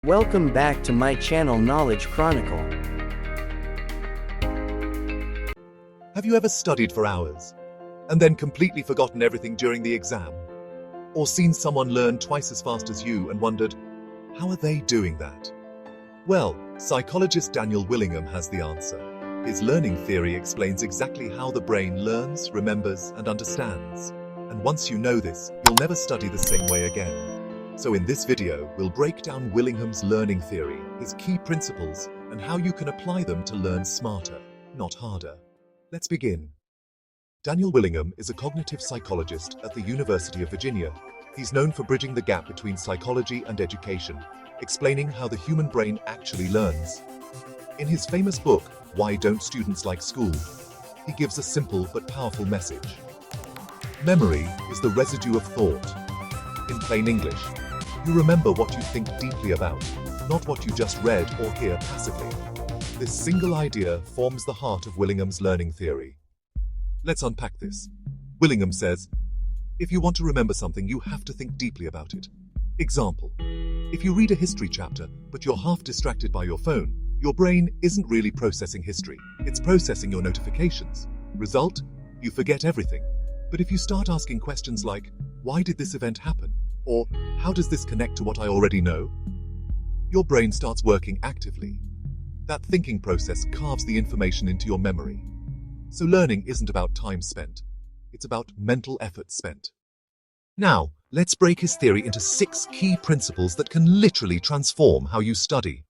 Welcome back to my channel Knowledge Chronicle. Have you ever studied for hours and then completely forgotten everything during the exam? Or seen someone learn twice as fast as you and wondered, how are they doing that? Well, psychologist Daniel Willingham has the answer. His learning theory explains exactly how the brain learns, remembers, and understands. And once you know this, you'll never study the same way again. So in this video, we'll break down Willingham's learning theory, his key principles, and how you can apply them to learn smarter, not harder. Let's begin. Daniel Willingham is a cognitive psychologist at the University of Virginia. He's known for bridging the gap between psychology and education, explaining how the human brain actually learns. In his famous book, Why Don't Students Like School?, he gives a simple but powerful message. Memory is the residue of thought. In plain English, you remember what you think deeply about, not what you just read or hear passively. This single idea forms the heart of Willingham's learning theory. Let's unpack this. Willingham says, if you want to remember something, you have to think deeply about it. Example, if you read a history chapter, but you're half distracted by your phone, your brain isn't really processing history. It's processing your notifications. Result, you forget everything. But if you start asking questions like, why did this event happen? Or, how does this connect to what I already know? Your brain starts working actively. That thinking process carves the information into your memory. So learning isn't about time spent. It's about mental effort spent. Now, let's break his theory into 6 key principles that can literally transform how you study.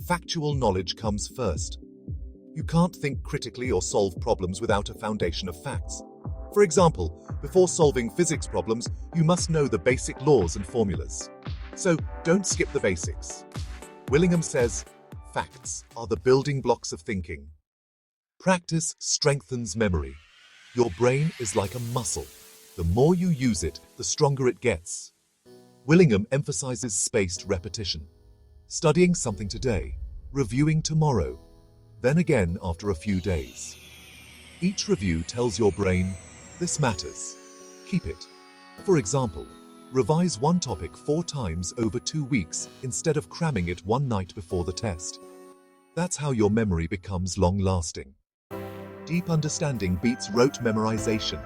Factual knowledge comes first. You can't think critically or solve problems without a foundation of facts. For example, before solving physics problems, you must know the basic laws and formulas. So don't skip the basics. Willingham says, facts are the building blocks of thinking. Practice strengthens memory. Your brain is like a muscle. The more you use it, the stronger it gets. Willingham emphasizes spaced repetition. Studying something today, reviewing tomorrow, then again after a few days. Each review tells your brain, this matters. Keep it. For example, revise one topic 4 times over 2 weeks instead of cramming it one night before the test. That's how your memory becomes long-lasting. Deep understanding beats rote memorization.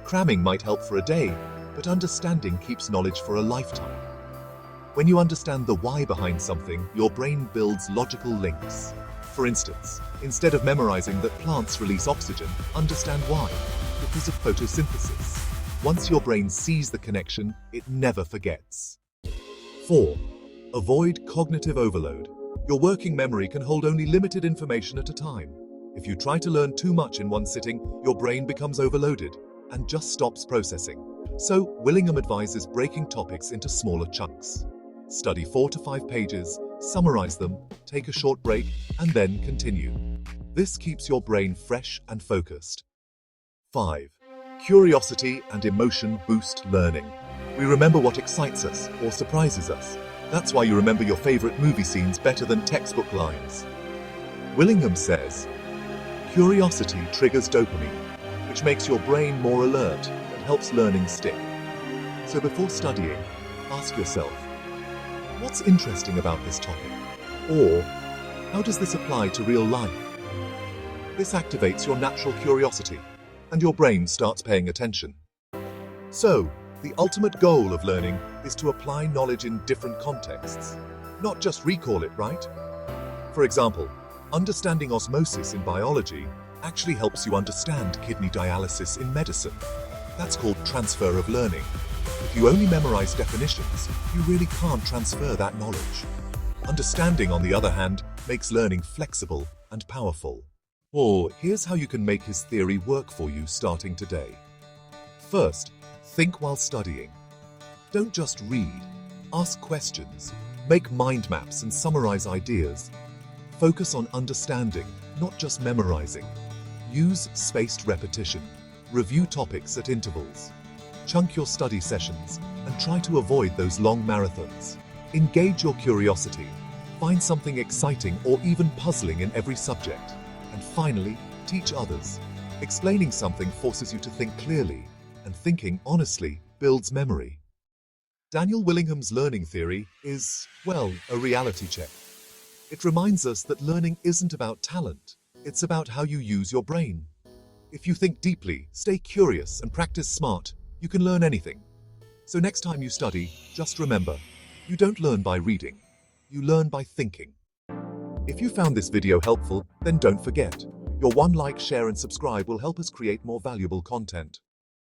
Cramming might help for a day, but understanding keeps knowledge for a lifetime. When you understand the why behind something, your brain builds logical links. For instance, instead of memorizing that plants release oxygen, understand why. Because of photosynthesis. Once your brain sees the connection, it never forgets. 4. Avoid cognitive overload. Your working memory can hold only limited information at a time. If you try to learn too much in one sitting, your brain becomes overloaded and just stops processing. So, Willingham advises breaking topics into smaller chunks. Study 4 to 5 pages, summarize them, take a short break, and then continue. This keeps your brain fresh and focused. 5. Curiosity and emotion boost learning. We remember what excites us or surprises us. That's why you remember your favorite movie scenes better than textbook lines. Willingham says, curiosity triggers dopamine, which makes your brain more alert and helps learning stick. So before studying, ask yourself, what's interesting about this topic? Or, how does this apply to real life? This activates your natural curiosity, and your brain starts paying attention. So, the ultimate goal of learning is to apply knowledge in different contexts, not just recall it, right? For example, understanding osmosis in biology actually helps you understand kidney dialysis in medicine. That's called transfer of learning. If you only memorize definitions, you really can't transfer that knowledge. Understanding, on the other hand, makes learning flexible and powerful. Or, here's how you can make his theory work for you starting today. First, think while studying. Don't just read. Ask questions, make mind maps and summarize ideas. Focus on understanding, not just memorizing. Use spaced repetition. Review topics at intervals. Chunk your study sessions and try to avoid those long marathons. Engage your curiosity. Find something exciting or even puzzling in every subject. And finally, teach others. Explaining something forces you to think clearly, and thinking honestly builds memory. Daniel Willingham's learning theory is, well, a reality check. It reminds us that learning isn't about talent, it's about how you use your brain. If you think deeply, stay curious, and practice smart, you can learn anything. So next time you study, just remember, you don't learn by reading, you learn by thinking. If you found this video helpful, then don't forget, your one like, share and subscribe will help us create more valuable content.